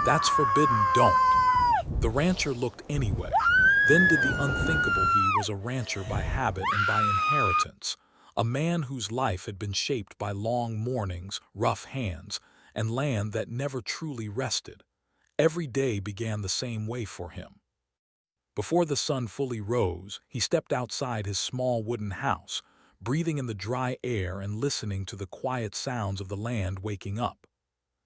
That's forbidden, don't. The rancher looked anyway. Then did the unthinkable. He was a rancher by habit and by inheritance, a man whose life had been shaped by long mornings, rough hands, and land that never truly rested. Every day began the same way for him. Before the sun fully rose, he stepped outside his small wooden house, breathing in the dry air and listening to the quiet sounds of the land waking up.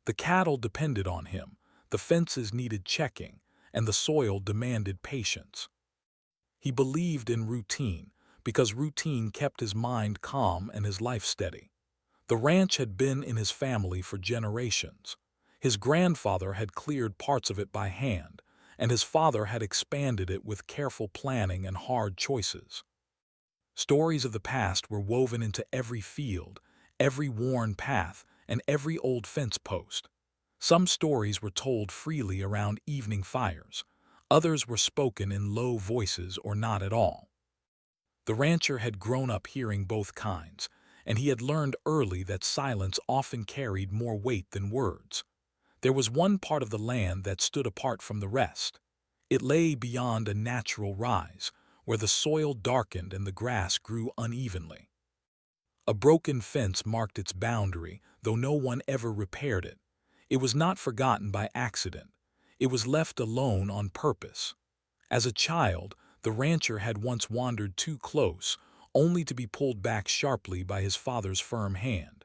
The cattle depended on him, the fences needed checking, and the soil demanded patience. He believed in routine, because routine kept his mind calm and his life steady. The ranch had been in his family for generations. His grandfather had cleared parts of it by hand, and his father had expanded it with careful planning and hard choices. Stories of the past were woven into every field, every worn path, and every old fence post. Some stories were told freely around evening fires. Others were spoken in low voices or not at all. The rancher had grown up hearing both kinds, and he had learned early that silence often carried more weight than words. There was one part of the land that stood apart from the rest. It lay beyond a natural rise, where the soil darkened and the grass grew unevenly. A broken fence marked its boundary, though no one ever repaired it. It was not forgotten by accident. It was left alone on purpose. As a child, the rancher had once wandered too close, only to be pulled back sharply by his father's firm hand.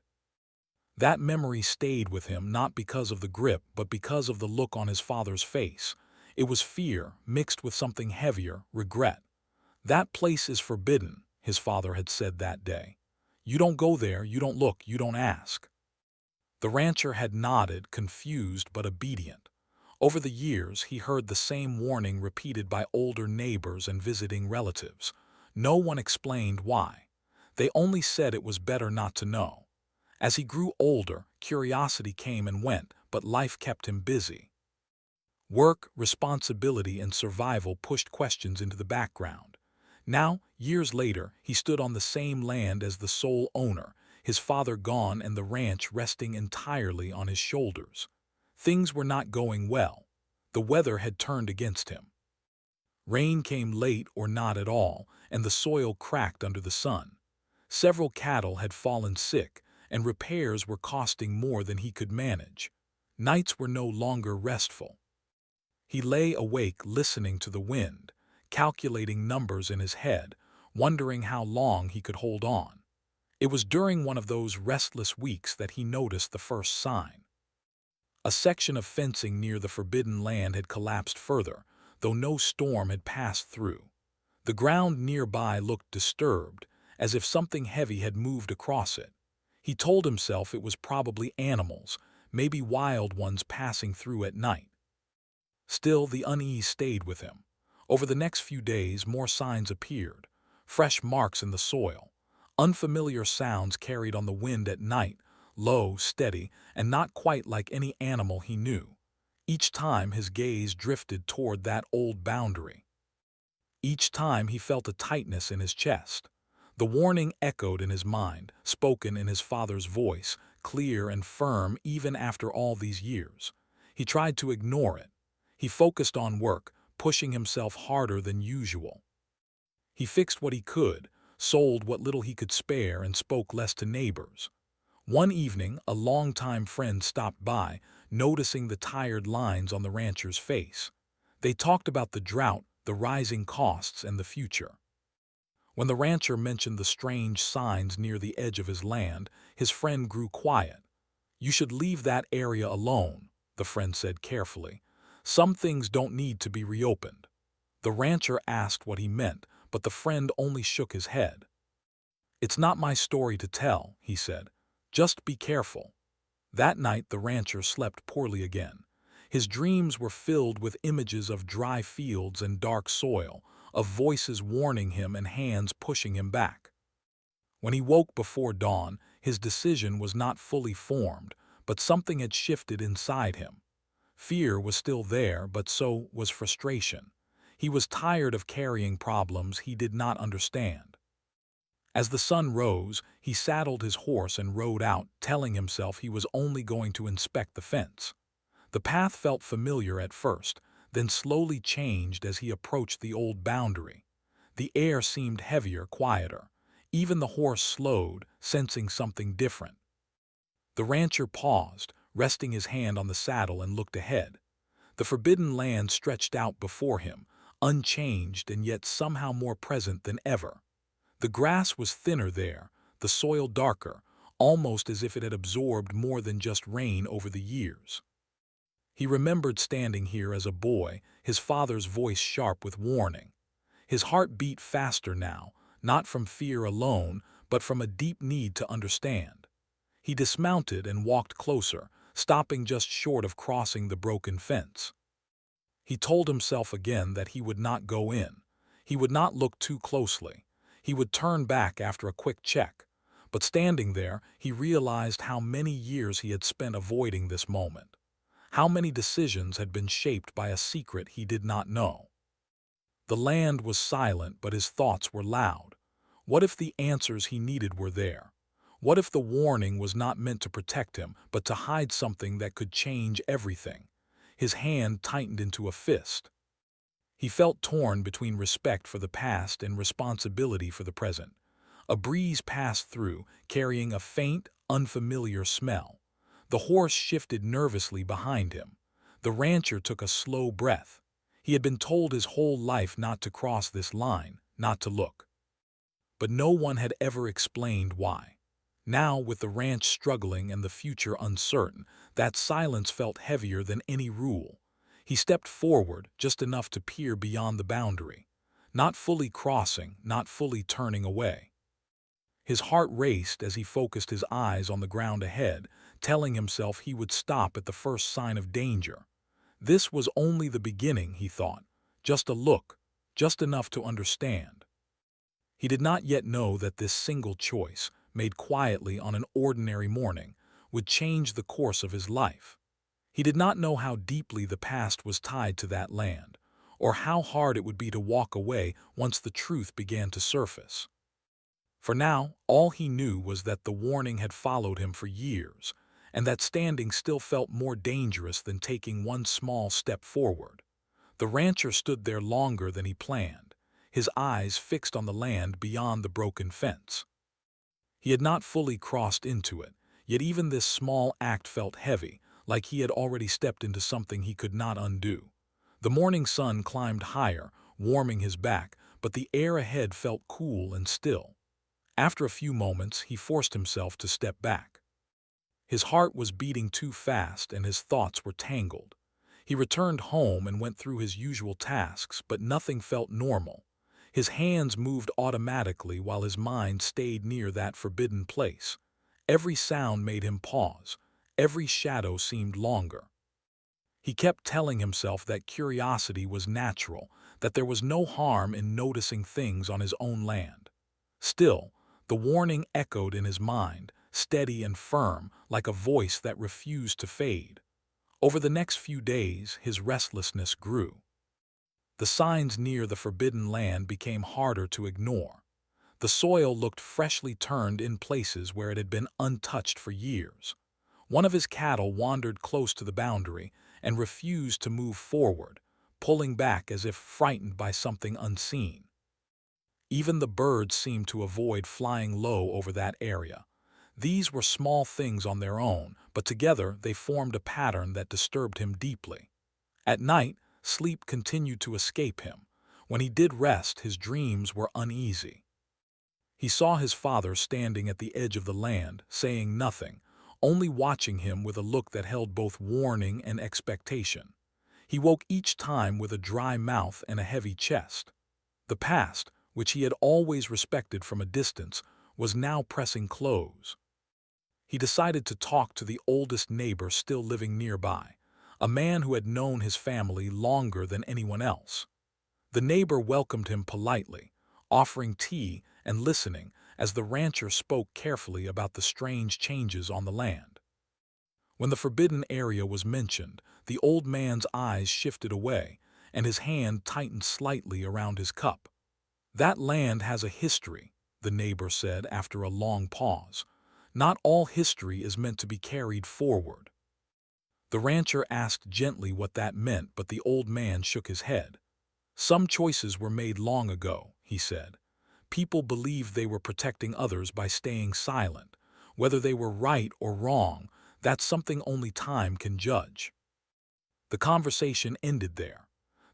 That memory stayed with him not because of the grip, but because of the look on his father's face. It was fear, mixed with something heavier, regret. "That place is forbidden," his father had said that day. "You don't go there, you don't look, you don't ask." The rancher had nodded, confused but obedient. Over the years, he heard the same warning repeated by older neighbors and visiting relatives. No one explained why. They only said it was better not to know. As he grew older, curiosity came and went, but life kept him busy. Work, responsibility, and survival pushed questions into the background. Now, years later, he stood on the same land as the sole owner, his father gone and the ranch resting entirely on his shoulders. Things were not going well. The weather had turned against him. Rain came late or not at all, and the soil cracked under the sun. Several cattle had fallen sick, and repairs were costing more than he could manage. Nights were no longer restful. He lay awake listening to the wind, calculating numbers in his head, wondering how long he could hold on. It was during one of those restless weeks that he noticed the first sign. A section of fencing near the forbidden land had collapsed further, though no storm had passed through. The ground nearby looked disturbed, as if something heavy had moved across it. He told himself it was probably animals, maybe wild ones passing through at night. Still, the unease stayed with him. Over the next few days, more signs appeared. Fresh marks in the soil. Unfamiliar sounds carried on the wind at night, low, steady, and not quite like any animal he knew. Each time his gaze drifted toward that old boundary. Each time he felt a tightness in his chest. The warning echoed in his mind, spoken in his father's voice, clear and firm even after all these years. He tried to ignore it. He focused on work, pushing himself harder than usual. He fixed what he could, sold what little he could spare, and spoke less to neighbors. One evening, a longtime friend stopped by, noticing the tired lines on the rancher's face. They talked about the drought, the rising costs, and the future. When the rancher mentioned the strange signs near the edge of his land, his friend grew quiet. "You should leave that area alone," the friend said carefully. "Some things don't need to be reopened." The rancher asked what he meant, but the friend only shook his head. "It's not my story to tell," he said. "Just be careful." That night the rancher slept poorly again. His dreams were filled with images of dry fields and dark soil, of voices warning him and hands pushing him back. When he woke before dawn, his decision was not fully formed, but something had shifted inside him. Fear was still there, but so was frustration. He was tired of carrying problems he did not understand. As the sun rose, he saddled his horse and rode out, telling himself he was only going to inspect the fence. The path felt familiar at first, then slowly changed as he approached the old boundary. The air seemed heavier, quieter. Even the horse slowed, sensing something different. The rancher paused, resting his hand on the saddle and looked ahead. The forbidden land stretched out before him, unchanged and yet somehow more present than ever. The grass was thinner there, the soil darker, almost as if it had absorbed more than just rain over the years. He remembered standing here as a boy, his father's voice sharp with warning. His heart beat faster now, not from fear alone, but from a deep need to understand. He dismounted and walked closer, stopping just short of crossing the broken fence. He told himself again that he would not go in. He would not look too closely. He would turn back after a quick check. But standing there, he realized how many years he had spent avoiding this moment. How many decisions had been shaped by a secret he did not know. The land was silent, but his thoughts were loud. What if the answers he needed were there? What if the warning was not meant to protect him, but to hide something that could change everything? His hand tightened into a fist. He felt torn between respect for the past and responsibility for the present. A breeze passed through, carrying a faint, unfamiliar smell. The horse shifted nervously behind him. The rancher took a slow breath. He had been told his whole life not to cross this line, not to look. But no one had ever explained why. Now, with the ranch struggling and the future uncertain, that silence felt heavier than any rule. He stepped forward, just enough to peer beyond the boundary. Not fully crossing, not fully turning away. His heart raced as he focused his eyes on the ground ahead, telling himself he would stop at the first sign of danger. This was only the beginning, he thought. Just a look, just enough to understand. He did not yet know that this single choice, made quietly on an ordinary morning, would change the course of his life. He did not know how deeply the past was tied to that land, or how hard it would be to walk away once the truth began to surface. For now, all he knew was that the warning had followed him for years, and that standing still felt more dangerous than taking one small step forward. The rancher stood there longer than he planned, his eyes fixed on the land beyond the broken fence. He had not fully crossed into it, yet even this small act felt heavy, like he had already stepped into something he could not undo. The morning sun climbed higher, warming his back, but the air ahead felt cool and still. After a few moments, he forced himself to step back. His heart was beating too fast and his thoughts were tangled. He returned home and went through his usual tasks, but nothing felt normal. His hands moved automatically while his mind stayed near that forbidden place. Every sound made him pause. Every shadow seemed longer. He kept telling himself that curiosity was natural, that there was no harm in noticing things on his own land. Still, the warning echoed in his mind, steady and firm, like a voice that refused to fade. Over the next few days, his restlessness grew. The signs near the forbidden land became harder to ignore. The soil looked freshly turned in places where it had been untouched for years. One of his cattle wandered close to the boundary and refused to move forward, pulling back as if frightened by something unseen. Even the birds seemed to avoid flying low over that area. These were small things on their own, but together they formed a pattern that disturbed him deeply. At night, sleep continued to escape him. When he did rest, his dreams were uneasy. He saw his father standing at the edge of the land, saying nothing, only watching him with a look that held both warning and expectation. He woke each time with a dry mouth and a heavy chest. The past, which he had always respected from a distance, was now pressing close. He decided to talk to the oldest neighbor still living nearby, a man who had known his family longer than anyone else. The neighbor welcomed him politely, offering tea and listening as the rancher spoke carefully about the strange changes on the land. When the forbidden area was mentioned, the old man's eyes shifted away, and his hand tightened slightly around his cup. "That land has a history," the neighbor said after a long pause. "Not all history is meant to be carried forward." The rancher asked gently what that meant, but the old man shook his head. Some choices were made long ago, he said. People believed they were protecting others by staying silent. Whether they were right or wrong, that's something only time can judge. The conversation ended there.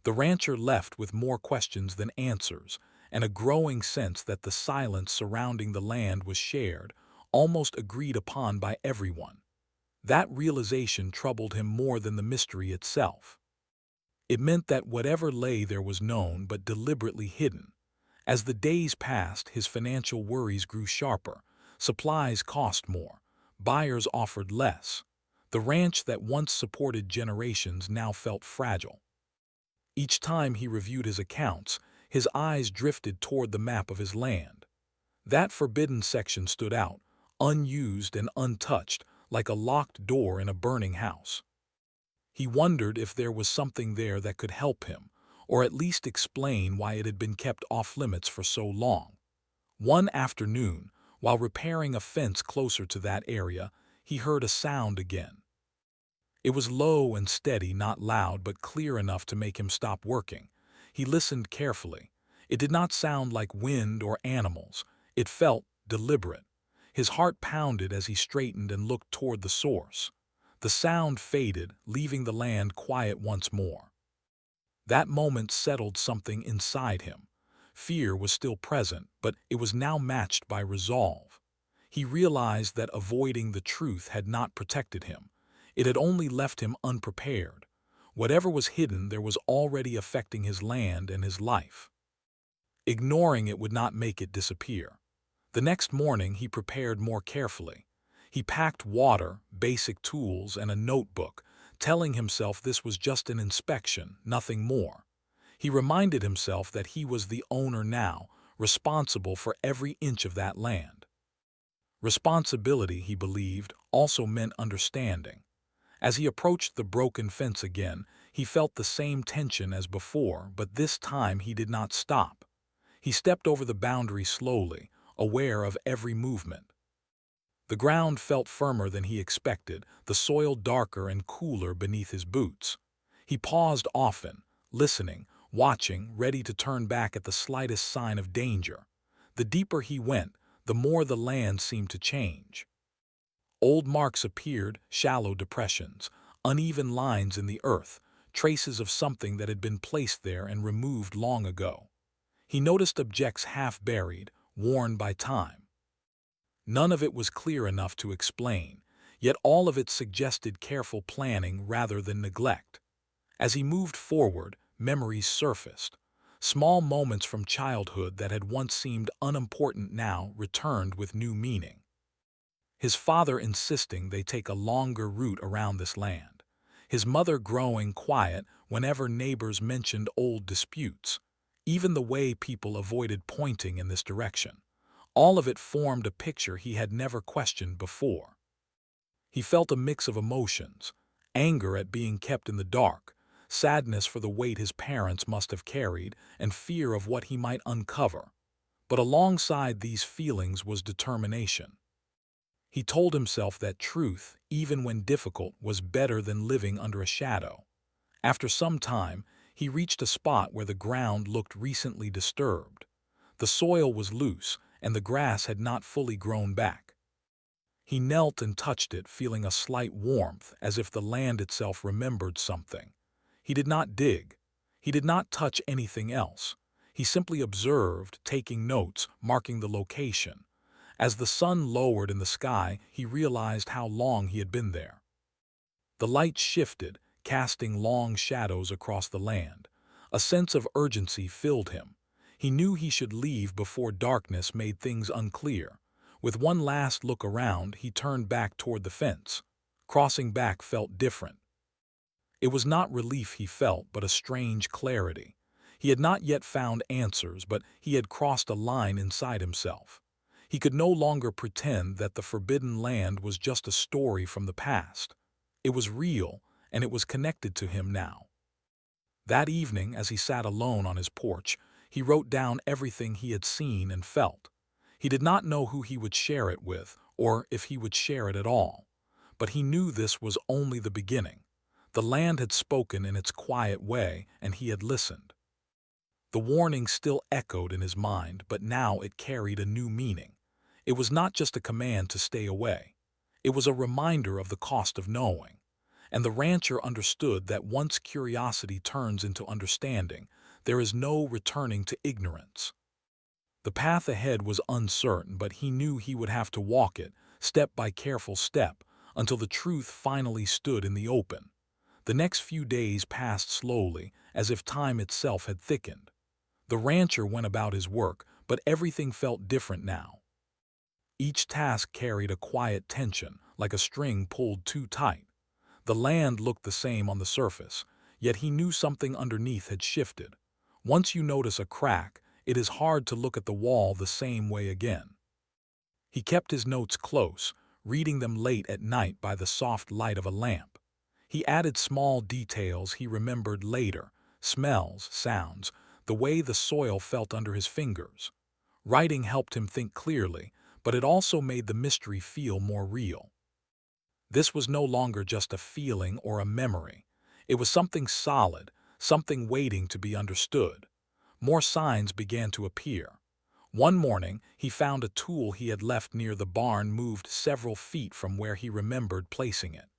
The rancher left with more questions than answers, and a growing sense that the silence surrounding the land was shared, almost agreed upon by everyone. That realization troubled him more than the mystery itself. It meant that whatever lay there was known but deliberately hidden. As the days passed, his financial worries grew sharper. Supplies cost more. Buyers offered less. The ranch that once supported generations now felt fragile. Each time he reviewed his accounts, his eyes drifted toward the map of his land. That forbidden section stood out, unused and untouched, like a locked door in a burning house. He wondered if there was something there that could help him, or at least explain why it had been kept off-limits for so long. One afternoon, while repairing a fence closer to that area, he heard a sound again. It was low and steady, not loud but clear enough to make him stop working. He listened carefully. It did not sound like wind or animals. It felt deliberate. His heart pounded as he straightened and looked toward the source. The sound faded, leaving the land quiet once more. That moment settled something inside him. Fear was still present, but it was now matched by resolve. He realized that avoiding the truth had not protected him. It had only left him unprepared. Whatever was hidden there was already affecting his land and his life. Ignoring it would not make it disappear. The next morning he prepared more carefully. He packed water, basic tools, and a notebook, telling himself this was just an inspection, nothing more. He reminded himself that he was the owner now, responsible for every inch of that land. Responsibility, he believed, also meant understanding. As he approached the broken fence again, he felt the same tension as before, but this time he did not stop. He stepped over the boundary slowly, aware of every movement. The ground felt firmer than he expected, the soil darker and cooler beneath his boots. He paused often, listening, watching, ready to turn back at the slightest sign of danger. The deeper he went, the more the land seemed to change. Old marks appeared, shallow depressions, uneven lines in the earth, traces of something that had been placed there and removed long ago. He noticed objects half buried, worn by time. None of it was clear enough to explain, yet all of it suggested careful planning rather than neglect. As he moved forward, memories surfaced. Small moments from childhood that had once seemed unimportant now returned with new meaning. His father insisting they take a longer route around this land. His mother growing quiet whenever neighbors mentioned old disputes. Even the way people avoided pointing in this direction. All of it formed a picture he had never questioned before. He felt a mix of emotions, anger at being kept in the dark, sadness for the weight his parents must have carried, and fear of what he might uncover. But alongside these feelings was determination. He told himself that truth, even when difficult, was better than living under a shadow. After some time, he reached a spot where the ground looked recently disturbed. The soil was loose, and the grass had not fully grown back. He knelt and touched it, feeling a slight warmth, as if the land itself remembered something. He did not dig. He did not touch anything else. He simply observed, taking notes, marking the location. As the sun lowered in the sky, he realized how long he had been there. The light shifted, casting long shadows across the land. A sense of urgency filled him. He knew he should leave before darkness made things unclear. With one last look around, he turned back toward the fence. Crossing back felt different. It was not relief he felt, but a strange clarity. He had not yet found answers, but he had crossed a line inside himself. He could no longer pretend that the forbidden land was just a story from the past. It was real, and it was connected to him now. That evening, as he sat alone on his porch, he wrote down everything he had seen and felt. He did not know who he would share it with, or if he would share it at all. But he knew this was only the beginning. The land had spoken in its quiet way, and he had listened. The warning still echoed in his mind, but now it carried a new meaning. It was not just a command to stay away. It was a reminder of the cost of knowing. And the rancher understood that once curiosity turns into understanding, there is no returning to ignorance. The path ahead was uncertain, but he knew he would have to walk it, step by careful step, until the truth finally stood in the open. The next few days passed slowly, as if time itself had thickened. The rancher went about his work, but everything felt different now. Each task carried a quiet tension, like a string pulled too tight. The land looked the same on the surface, yet he knew something underneath had shifted. Once you notice a crack, it is hard to look at the wall the same way again. He kept his notes close, reading them late at night by the soft light of a lamp. He added small details he remembered later, smells, sounds, the way the soil felt under his fingers. Writing helped him think clearly, but it also made the mystery feel more real. This was no longer just a feeling or a memory. It was something solid, something waiting to be understood. More signs began to appear. One morning, he found a tool he had left near the barn moved several feet from where he remembered placing it.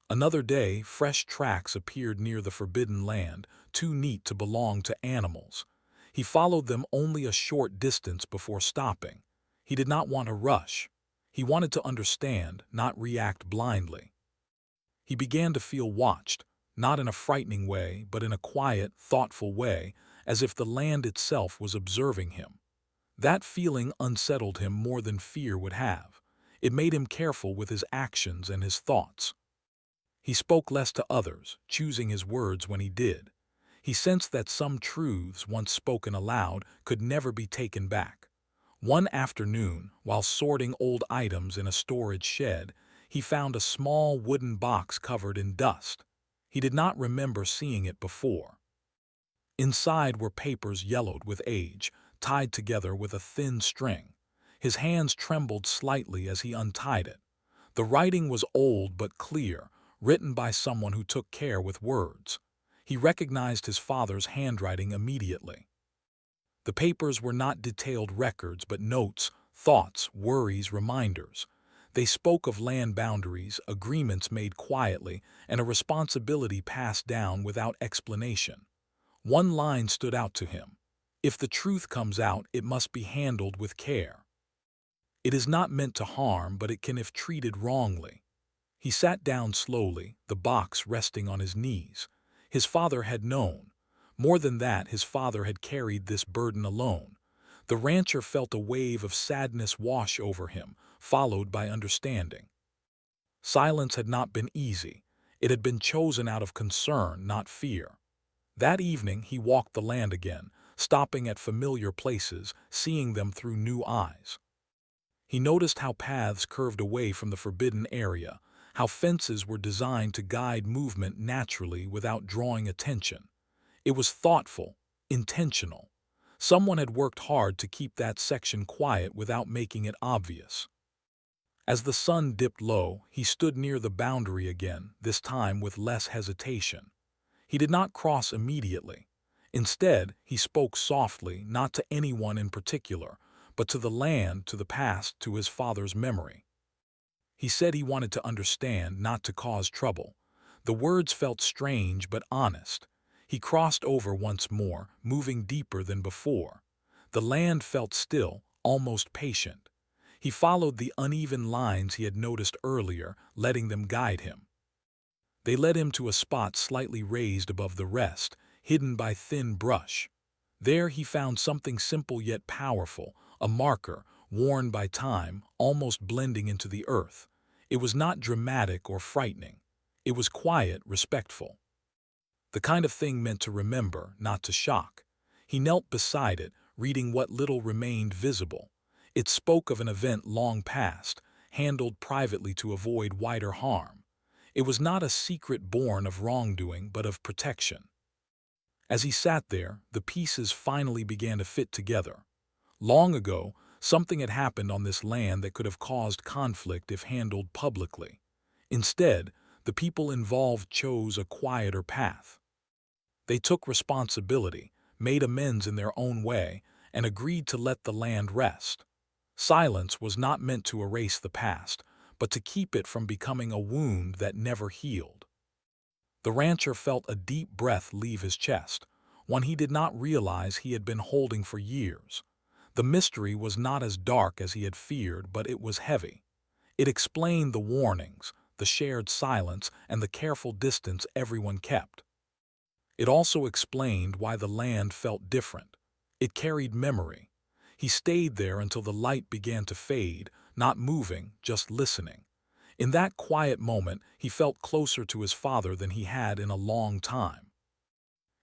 Another day, fresh tracks appeared near the forbidden land, too neat to belong to animals. He followed them only a short distance before stopping. He did not want to rush. He wanted to understand, not react blindly. He began to feel watched, not in a frightening way, but in a quiet, thoughtful way, as if the land itself was observing him. That feeling unsettled him more than fear would have. It made him careful with his actions and his thoughts. He spoke less to others, choosing his words when he did. He sensed that some truths, once spoken aloud, could never be taken back. One afternoon, while sorting old items in a storage shed, he found a small wooden box covered in dust. He did not remember seeing it before. Inside were papers yellowed with age, tied together with a thin string. His hands trembled slightly as he untied it. The writing was old but clear, written by someone who took care with words. He recognized his father's handwriting immediately. The papers were not detailed records, but notes, thoughts, worries, reminders. They spoke of land boundaries, agreements made quietly, and a responsibility passed down without explanation. One line stood out to him. If the truth comes out, it must be handled with care. It is not meant to harm, but it can if treated wrongly. He sat down slowly, the box resting on his knees. His father had known. More than that, his father had carried this burden alone. The rancher felt a wave of sadness wash over him, followed by understanding. Silence had not been easy. It had been chosen out of concern, not fear. That evening he walked the land again, stopping at familiar places, seeing them through new eyes. He noticed how paths curved away from the forbidden area, how fences were designed to guide movement naturally without drawing attention. It was thoughtful, intentional. Someone had worked hard to keep that section quiet without making it obvious. As the sun dipped low, he stood near the boundary again, this time with less hesitation. He did not cross immediately. Instead, he spoke softly, not to anyone in particular, but to the land, to the past, to his father's memory. He said he wanted to understand, not to cause trouble. The words felt strange but honest. He crossed over once more, moving deeper than before. The land felt still, almost patient. He followed the uneven lines he had noticed earlier, letting them guide him. They led him to a spot slightly raised above the rest, hidden by thin brush. There he found something simple yet powerful, a marker, worn by time, almost blending into the earth. It was not dramatic or frightening. It was quiet, respectful. The kind of thing meant to remember, not to shock. He knelt beside it, reading what little remained visible. It spoke of an event long past, handled privately to avoid wider harm. It was not a secret born of wrongdoing, but of protection. As he sat there, the pieces finally began to fit together. Long ago, something had happened on this land that could have caused conflict if handled publicly. Instead, the people involved chose a quieter path. They took responsibility, made amends in their own way, and agreed to let the land rest. Silence was not meant to erase the past, but to keep it from becoming a wound that never healed. The rancher felt a deep breath leave his chest, one he did not realize he had been holding for years. The mystery was not as dark as he had feared, but it was heavy. It explained the warnings, the shared silence, and the careful distance everyone kept. It also explained why the land felt different. It carried memory. He stayed there until the light began to fade, not moving, just listening. In that quiet moment, he felt closer to his father than he had in a long time.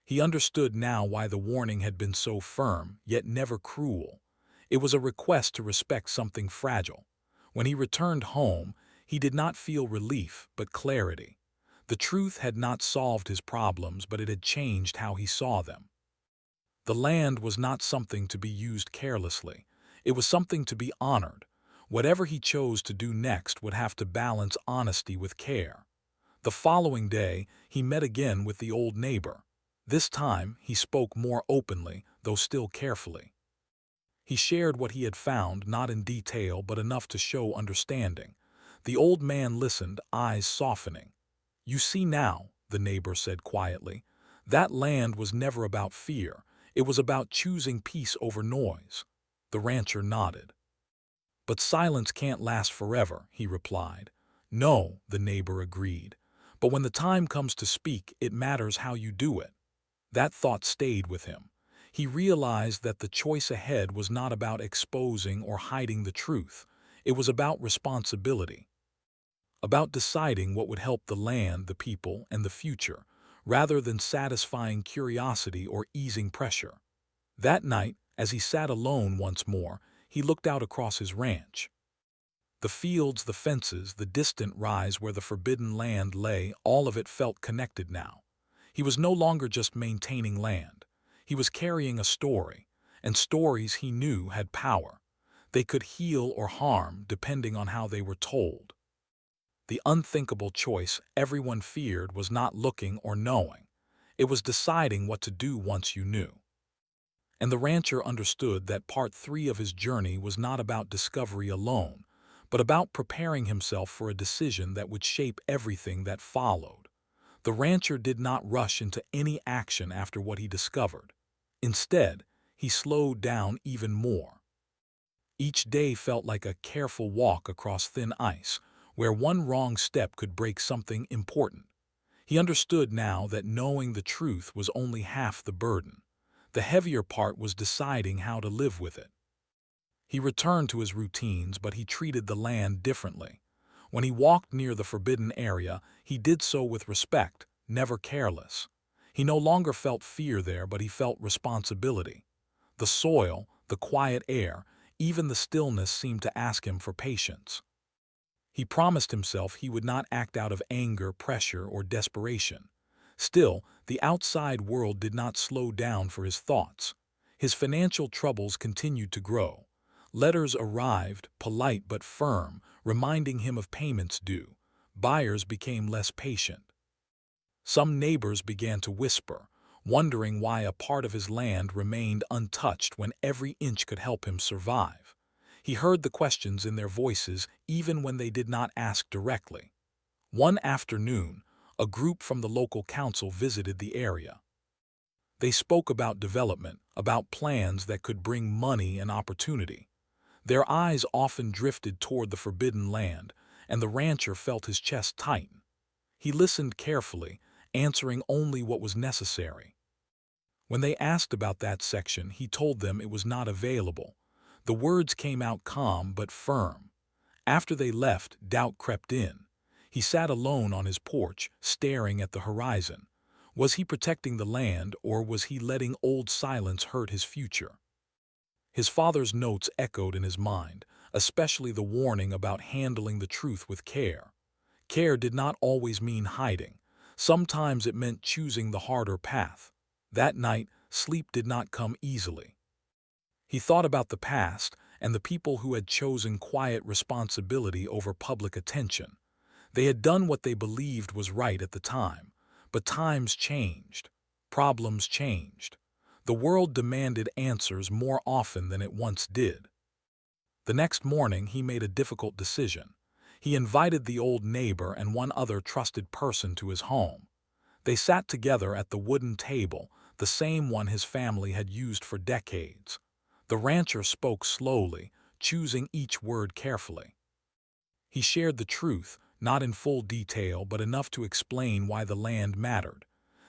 He understood now why the warning had been so firm, yet never cruel. It was a request to respect something fragile. When he returned home, he did not feel relief, but clarity. The truth had not solved his problems, but it had changed how he saw them. The land was not something to be used carelessly. It was something to be honored. Whatever he chose to do next would have to balance honesty with care. The following day, he met again with the old neighbor. This time, he spoke more openly, though still carefully. He shared what he had found, not in detail, but enough to show understanding. The old man listened, eyes softening. "You see now," the neighbor said quietly, "that land was never about fear. It was about choosing peace over noise." The rancher nodded. "But silence can't last forever," he replied. "No," the neighbor agreed. "But when the time comes to speak, it matters how you do it." That thought stayed with him. He realized that the choice ahead was not about exposing or hiding the truth. It was about responsibility, about deciding what would help the land, the people, and the future, rather than satisfying curiosity or easing pressure. That night, as he sat alone once more, he looked out across his ranch. The fields, the fences, the distant rise where the forbidden land lay, all of it felt connected now. He was no longer just maintaining land. He was carrying a story, and stories, he knew, had power. They could heal or harm depending on how they were told. The unthinkable choice everyone feared was not looking or knowing. It was deciding what to do once you knew. And the rancher understood that part 3 of his journey was not about discovery alone, but about preparing himself for a decision that would shape everything that followed. The rancher did not rush into any action after what he discovered. Instead, he slowed down even more. Each day felt like a careful walk across thin ice, where one wrong step could break something important. He understood now that knowing the truth was only half the burden. The heavier part was deciding how to live with it. He returned to his routines, but he treated the land differently. When he walked near the forbidden area, he did so with respect, never careless. He no longer felt fear there, but he felt responsibility. The soil, the quiet air, even the stillness seemed to ask him for patience. He promised himself he would not act out of anger, pressure, or desperation. Still, the outside world did not slow down for his thoughts. His financial troubles continued to grow. Letters arrived, polite but firm, reminding him of payments due. Buyers became less patient. Some neighbors began to whisper, wondering why a part of his land remained untouched when every inch could help him survive. He heard the questions in their voices even when they did not ask directly. One afternoon, a group from the local council visited the area. They spoke about development, about plans that could bring money and opportunity. Their eyes often drifted toward the forbidden land, and the rancher felt his chest tighten. He listened carefully, answering only what was necessary. When they asked about that section, he told them it was not available. The words came out calm but firm. After they left, doubt crept in. He sat alone on his porch, staring at the horizon. Was he protecting the land, or was he letting old silence hurt his future? His father's notes echoed in his mind, especially the warning about handling the truth with care. Care did not always mean hiding. Sometimes it meant choosing the harder path. That night, sleep did not come easily. He thought about the past and the people who had chosen quiet responsibility over public attention. They had done what they believed was right at the time, but times changed. Problems changed. The world demanded answers more often than it once did. The next morning, he made a difficult decision. He invited the old neighbor and one other trusted person to his home. They sat together at the wooden table, the same one his family had used for decades. The rancher spoke slowly, choosing each word carefully. He shared the truth, not in full detail but enough to explain why the land mattered.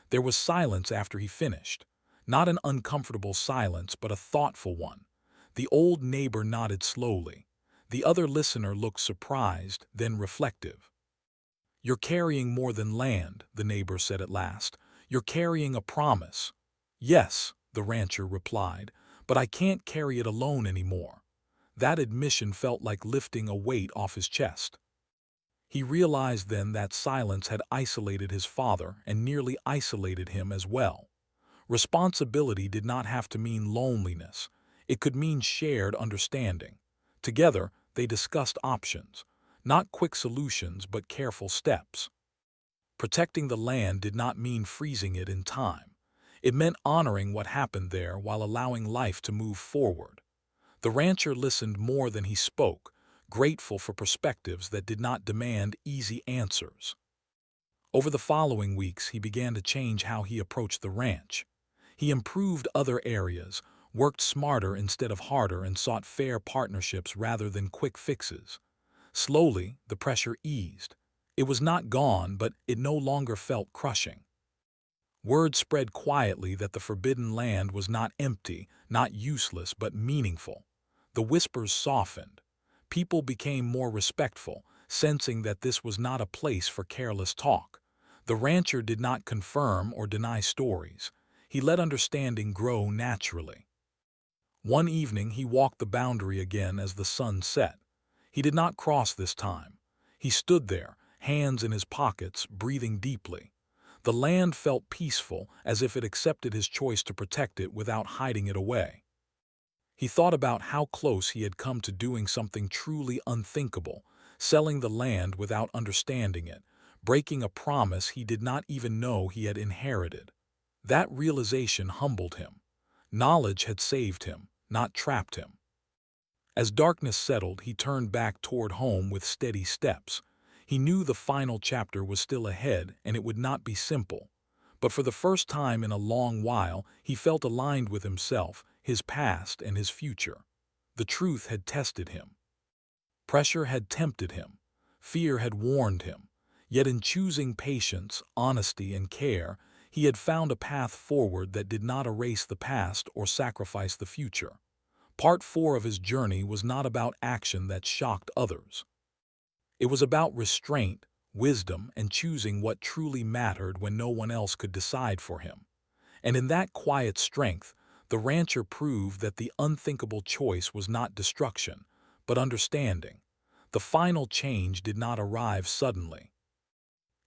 There was silence after he finished. Not an uncomfortable silence, but a thoughtful one. The old neighbor nodded slowly. The other listener looked surprised, then reflective. "You're carrying more than land," the neighbor said at last. "You're carrying a promise." "Yes," the rancher replied, "but I can't carry it alone anymore." That admission felt like lifting a weight off his chest. He realized then that silence had isolated his father and nearly isolated him as well. Responsibility did not have to mean loneliness. It could mean shared understanding. Together, they discussed options. Not quick solutions, but careful steps. Protecting the land did not mean freezing it in time. It meant honoring what happened there while allowing life to move forward. The rancher listened more than he spoke, grateful for perspectives that did not demand easy answers. Over the following weeks, he began to change how he approached the ranch. He improved other areas, worked smarter instead of harder, and sought fair partnerships rather than quick fixes. Slowly, the pressure eased. It was not gone, but it no longer felt crushing. Word spread quietly that the forbidden land was not empty, not useless, but meaningful. The whispers softened. People became more respectful, sensing that this was not a place for careless talk. The rancher did not confirm or deny stories. He let understanding grow naturally. One evening he walked the boundary again as the sun set. He did not cross this time. He stood there, hands in his pockets, breathing deeply. The land felt peaceful, as if it accepted his choice to protect it without hiding it away. He thought about how close he had come to doing something truly unthinkable, selling the land without understanding it, breaking a promise he did not even know he had inherited. That realization humbled him. Knowledge had saved him, not trapped him. As darkness settled, he turned back toward home with steady steps. He knew the final chapter was still ahead and it would not be simple. But for the first time in a long while, he felt aligned with himself, his past, and his future. The truth had tested him. Pressure had tempted him. Fear had warned him. Yet in choosing patience, honesty, and care, he had found a path forward that did not erase the past or sacrifice the future. Part 4 of his journey was not about action that shocked others. It was about restraint, wisdom, and choosing what truly mattered when no one else could decide for him. And in that quiet strength, the rancher proved that the unthinkable choice was not destruction, but understanding. The final change did not arrive suddenly.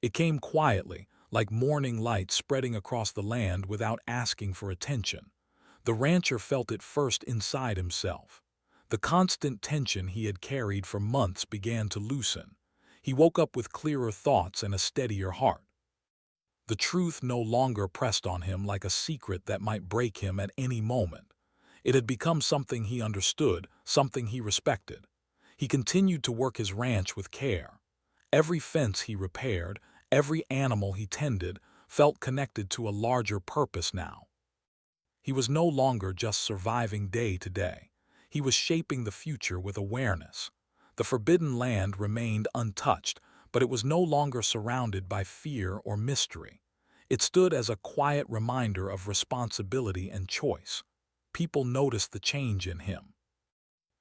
It came quietly, like morning light spreading across the land without asking for attention. The rancher felt it first inside himself. The constant tension he had carried for months began to loosen. He woke up with clearer thoughts and a steadier heart. The truth no longer pressed on him like a secret that might break him at any moment. It had become something he understood, something he respected. He continued to work his ranch with care. Every fence he repaired, every animal he tended, felt connected to a larger purpose now. He was no longer just surviving day to day. He was shaping the future with awareness. The forbidden land remained untouched, but it was no longer surrounded by fear or mystery. It stood as a quiet reminder of responsibility and choice. People noticed the change in him.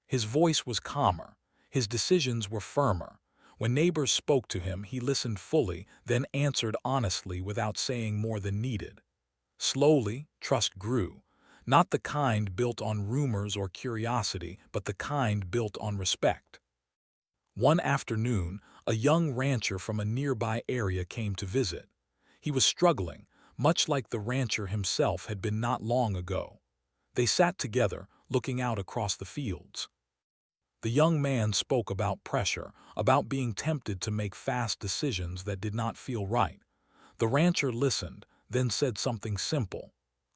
His voice was calmer. His decisions were firmer. When neighbors spoke to him, he listened fully, then answered honestly without saying more than needed. Slowly, trust grew. Not the kind built on rumors or curiosity, but the kind built on respect. One afternoon, a young rancher from a nearby area came to visit. He was struggling, much like the rancher himself had been not long ago. They sat together, looking out across the fields. The young man spoke about pressure, about being tempted to make fast decisions that did not feel right. The rancher listened, then said something simple.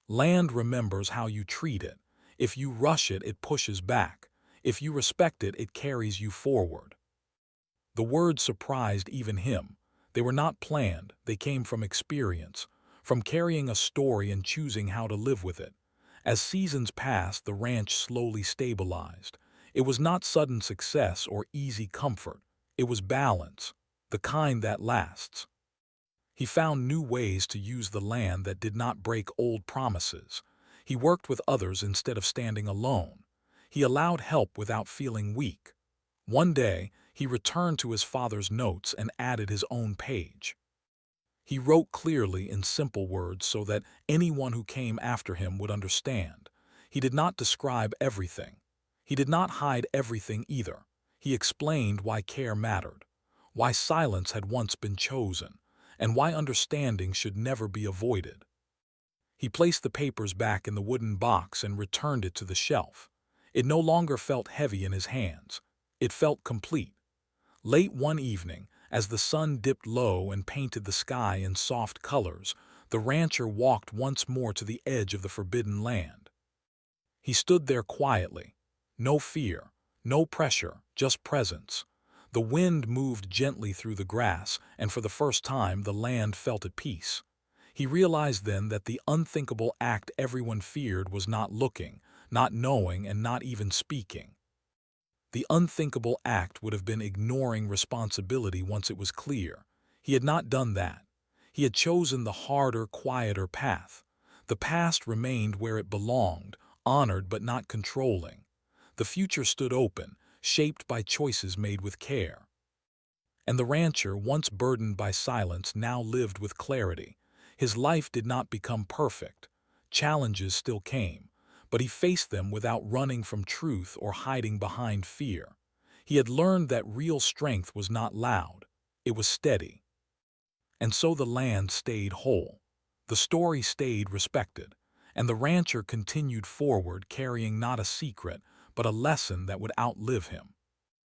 Land remembers how you treat it. If you rush it, it pushes back. If you respect it, it carries you forward. The words surprised even him. They were not planned, they came from experience, from carrying a story and choosing how to live with it. As seasons passed, the ranch slowly stabilized. It was not sudden success or easy comfort. It was balance, the kind that lasts. He found new ways to use the land that did not break old promises. He worked with others instead of standing alone. He allowed help without feeling weak. One day, he returned to his father's notes and added his own page. He wrote clearly in simple words so that anyone who came after him would understand. He did not describe everything. He did not hide everything either. He explained why care mattered, why silence had once been chosen, and why understanding should never be avoided. He placed the papers back in the wooden box and returned it to the shelf. It no longer felt heavy in his hands. It felt complete. Late one evening, as the sun dipped low and painted the sky in soft colors, the rancher walked once more to the edge of the forbidden land. He stood there quietly. No fear, no pressure, just presence. The wind moved gently through the grass, and for the first time the land felt at peace. He realized then that the unthinkable act everyone feared was not looking, not knowing, and not even speaking. The unthinkable act would have been ignoring responsibility once it was clear. He had not done that. He had chosen the harder, quieter path. The past remained where it belonged, honored but not controlling. The future stood open, shaped by choices made with care. And the rancher, once burdened by silence, now lived with clarity. His life did not become perfect. Challenges still came, but he faced them without running from truth or hiding behind fear. He had learned that real strength was not loud, it was steady. And so the land stayed whole. The story stayed respected, and the rancher continued forward carrying not a secret, but a lesson that would outlive him.